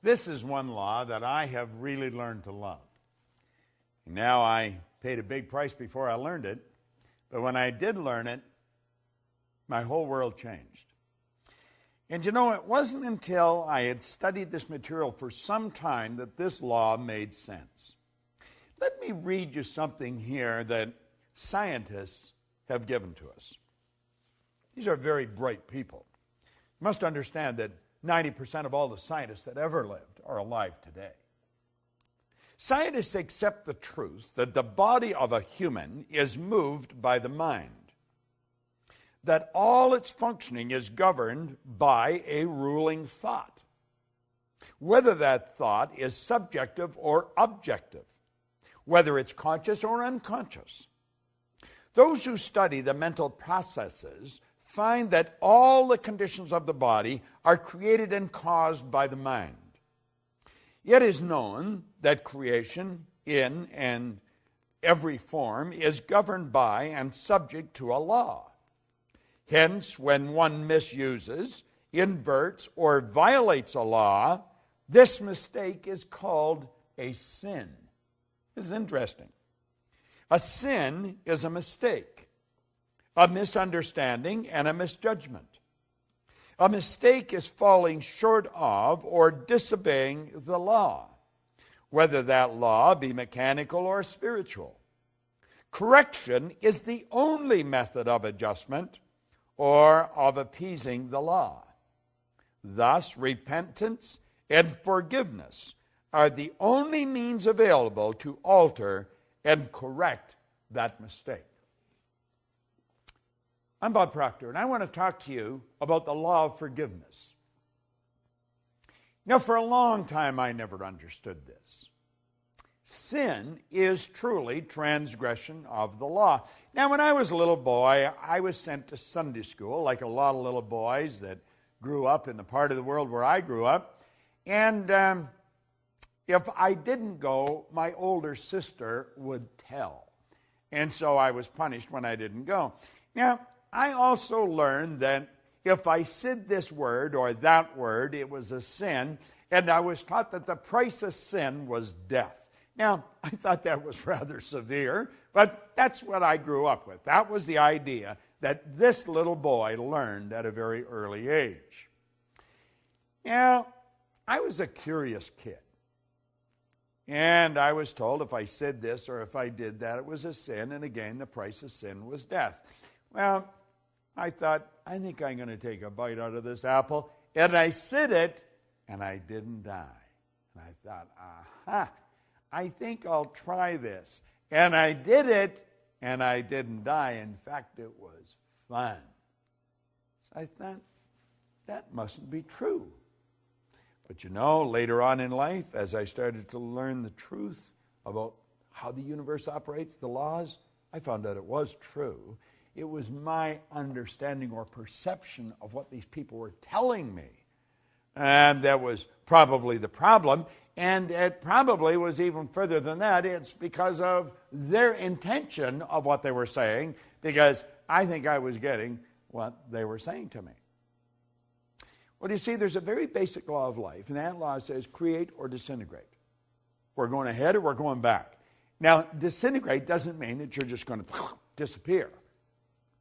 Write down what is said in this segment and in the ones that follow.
This is one law that I have really learned to love. Now, I paid a big price before I learned it, but when I did learn it, my whole world changed. And you know, it wasn't until I had studied this material for some time that this law made sense. Let me read you something here that scientists have given to us. These are very bright people. You must understand that 90% of all the scientists that ever lived are alive today. Scientists accept the truth that the body of a human is moved by the mind, that all its functioning is governed by a ruling thought, whether that thought is subjective or objective, whether it's conscious or unconscious. Those who study the mental processes find that all the conditions of the body are created and caused by the mind. It is known that creation in and every form is governed by and subject to a law. Hence, when one misuses, inverts, or violates a law, this mistake is called a sin. This is interesting. A sin is a mistake, a misunderstanding, and a misjudgment. A mistake is falling short of or disobeying the law, whether that law be mechanical or spiritual. Correction is the only method of adjustment or of appeasing the law. Thus, repentance and forgiveness are the only means available to alter and correct that mistake. I'm Bob Proctor, and I want to talk to you about the law of forgiveness. Now, for a long time, I never understood this. Sin is truly transgression of the law. Now, when I was a little boy, I was sent to Sunday school, like a lot of little boys that grew up in the part of the world where I grew up. And if I didn't go, my older sister would tell. And so I was punished when I didn't go. Now, I also learned that if I said this word or that word, it was a sin, and I was taught that the price of sin was death. Now, I thought that was rather severe, but that's what I grew up with. That was the idea that this little boy learned at a very early age. Now, I was a curious kid. And I was told if I said this or if I did that, it was a sin. And again, the price of sin was death. Well, I thought, I think I'm going to take a bite out of this apple. And I said it, and I didn't die. And I thought, aha, I think I'll try this. And I did it, and I didn't die. In fact, it was fun. So I thought, that mustn't be true. But you know, later on in life, as I started to learn the truth about how the universe operates, the laws, I found out it was true. It was my understanding or perception of what these people were telling me. And that was probably the problem. And it probably was even further than that. It's because of their intention of what they were saying, because I think I was getting what they were saying to me. Well, you see, there's a very basic law of life, and that law says create or disintegrate. We're going ahead or we're going back. Now, disintegrate doesn't mean that you're just going to disappear.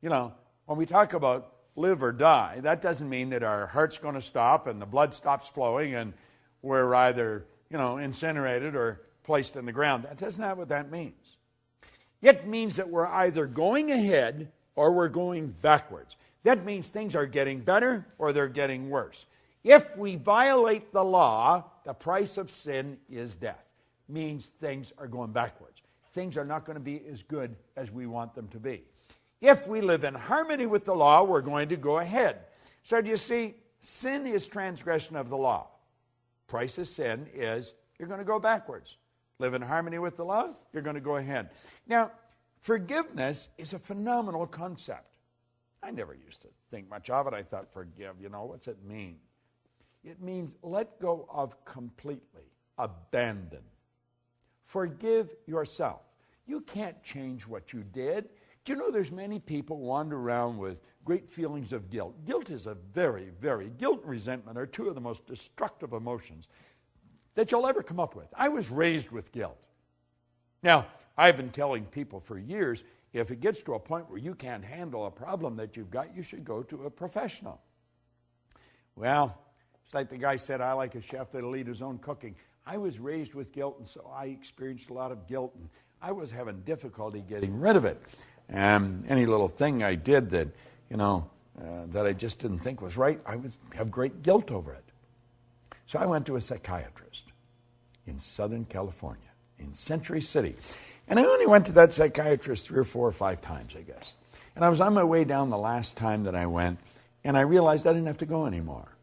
You know, when we talk about live or die, that doesn't mean that our heart's going to stop and the blood stops flowing and we're either, incinerated or placed in the ground. That's not what that means. It means that we're either going ahead or we're going backwards. That means things are getting better or they're getting worse. If we violate the law, the price of sin is death. Means things are going backwards. Things are not going to be as good as we want them to be. If we live in harmony with the law, we're going to go ahead. So do you see, sin is transgression of the law. Price of sin is you're going to go backwards. Live in harmony with the law, you're going to go ahead. Now, forgiveness is a phenomenal concept. I never used to think much of it. I thought, forgive, what's it mean? It means let go of completely, abandon. Forgive yourself. You can't change what you did. Do you know there's many people wander around with great feelings of guilt? Guilt is guilt and resentment are two of the most destructive emotions that you'll ever come up with. I was raised with guilt. Now, I've been telling people for years, if it gets to a point where you can't handle a problem that you've got, you should go to a professional. Well, it's like the guy said, I like a chef that'll eat his own cooking. I was raised with guilt, and so I experienced a lot of guilt, and I was having difficulty getting rid of it. Any little thing I did that, that I just didn't think was right, I would have great guilt over it. So I went to a psychiatrist in Southern California, in Century City. And I only went to that psychiatrist 3 or 4 or 5 times, I guess. And I was on my way down the last time that I went, and I realized I didn't have to go anymore.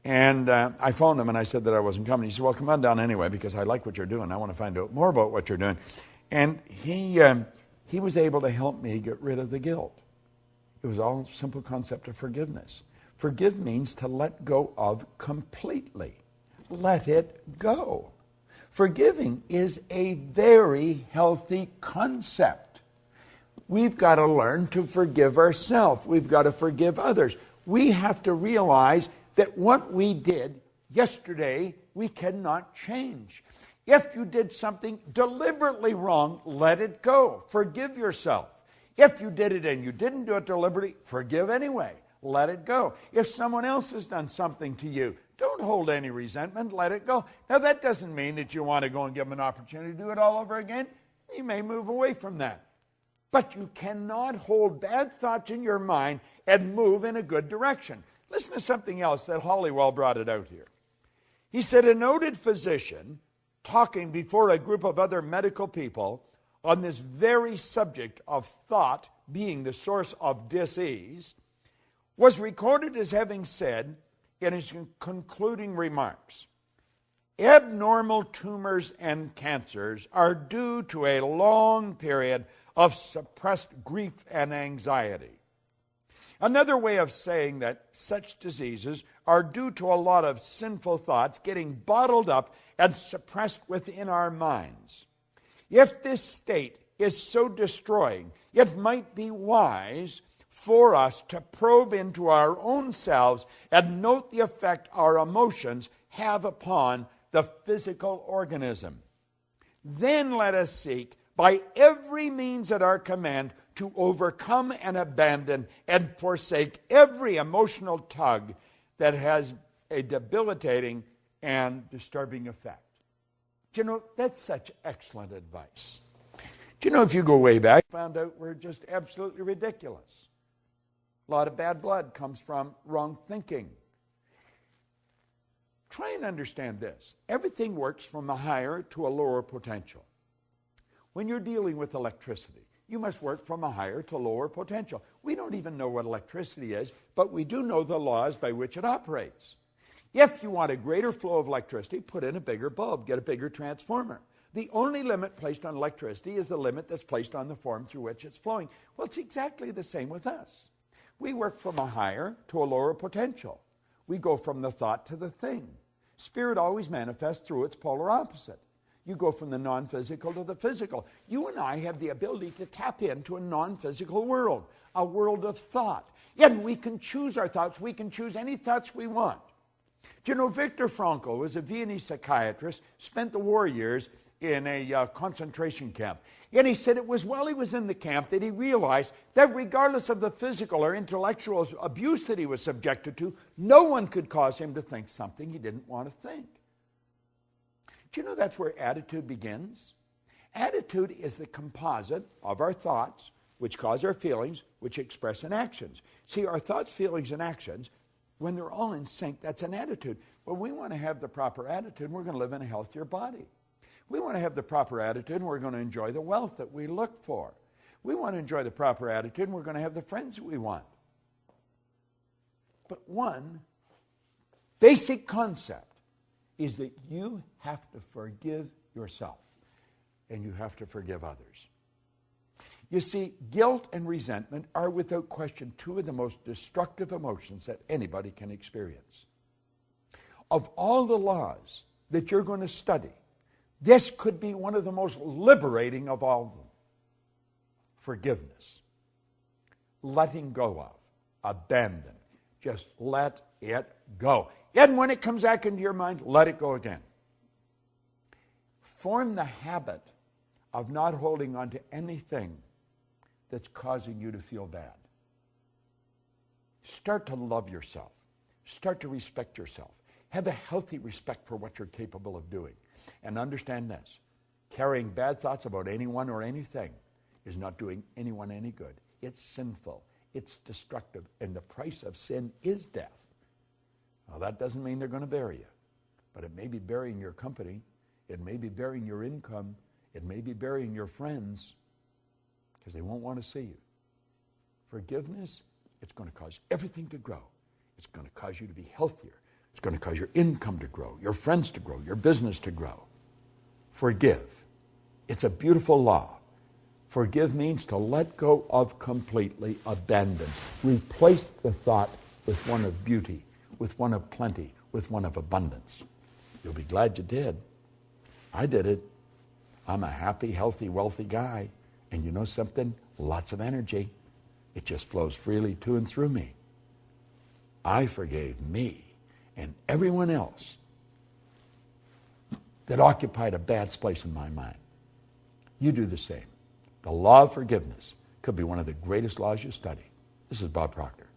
And I phoned him, and I said that I wasn't coming. He said, well, come on down anyway, because I like what you're doing. I want to find out more about what you're doing. And he was able to help me get rid of the guilt. It was all a simple concept of forgiveness. Forgive means to let go of completely. Let it go. Forgiving is a very healthy concept. We've got to learn to forgive ourselves. We've got to forgive others. We have to realize that what we did yesterday, we cannot change. If you did something deliberately wrong, let it go. Forgive yourself. If you did it and you didn't do it deliberately, forgive anyway. Let it go. If someone else has done something to you, don't hold any resentment. Let it go. Now, that doesn't mean that you want to go and give them an opportunity to do it all over again. You may move away from that. But you cannot hold bad thoughts in your mind and move in a good direction. Listen to something else that Hollywell brought it out here. He said, a noted physician talking before a group of other medical people on this very subject of thought being the source of disease was recorded as having said in his concluding remarks, abnormal tumors and cancers are due to a long period of suppressed grief and anxiety. Another way of saying that such diseases are due to a lot of sinful thoughts getting bottled up and suppressed within our minds. If this state is so destroying, it might be wise for us to probe into our own selves and note the effect our emotions have upon the physical organism. Then let us seek by every means at our command to overcome and abandon and forsake every emotional tug that has a debilitating and disturbing effect. Do you know, that's such excellent advice. Do you know, if you go way back, found out we're just absolutely ridiculous. A lot of bad blood comes from wrong thinking. Try and understand this. Everything works from a higher to a lower potential. When you're dealing with electricity, you must work from a higher to lower potential. We don't even know what electricity is, but we do know the laws by which it operates. If you want a greater flow of electricity, put in a bigger bulb, get a bigger transformer. The only limit placed on electricity is the limit that's placed on the form through which it's flowing. Well, it's exactly the same with us. We work from a higher to a lower potential. We go from the thought to the thing. Spirit always manifests through its polar opposite. You go from the non-physical to the physical. You and I have the ability to tap into a non-physical world, a world of thought. And we can choose our thoughts. We can choose any thoughts we want. Do you know, Viktor Frankl was a Viennese psychiatrist, spent the war years in a concentration camp. And he said it was while he was in the camp that he realized that regardless of the physical or intellectual abuse that he was subjected to, no one could cause him to think something he didn't want to think. Do you know that's where attitude begins? Attitude is the composite of our thoughts, which cause our feelings, which express in actions. See, our thoughts, feelings, and actions, when they're all in sync, that's an attitude. Well, we want to have the proper attitude, and we're going to live in a healthier body. We want to have the proper attitude, and we're going to enjoy the wealth that we look for. We want to enjoy the proper attitude, and we're going to have the friends that we want. But one basic concept is that you have to forgive yourself, and you have to forgive others. You see, guilt and resentment are without question two of the most destructive emotions that anybody can experience. Of all the laws that you're going to study, this could be one of the most liberating of all of them. Forgiveness. Letting go of. Abandon. Just let it go. And when it comes back into your mind, let it go again. Form the habit of not holding on to anything that's causing you to feel bad. Start to love yourself. Start to respect yourself. Have a healthy respect for what you're capable of doing. And understand this, carrying bad thoughts about anyone or anything is not doing anyone any good. It's sinful. It's destructive. And the price of sin is death. Now, that doesn't mean they're going to bury you, but it may be burying your company. It may be burying your income. It may be burying your friends because they won't want to see you. Forgiveness, it's going to cause everything to grow. It's going to cause you to be healthier. It's going to cause your income to grow, your friends to grow, your business to grow. Forgive. It's a beautiful law. Forgive means to let go of completely, abandon. Replace the thought with one of beauty, with one of plenty, with one of abundance. You'll be glad you did. I did it. I'm a happy, healthy, wealthy guy. And you know something? Lots of energy. It just flows freely to and through me. I forgave me and everyone else that occupied a bad place in my mind. You do the same. The law of forgiveness could be one of the greatest laws you study. This is Bob Proctor.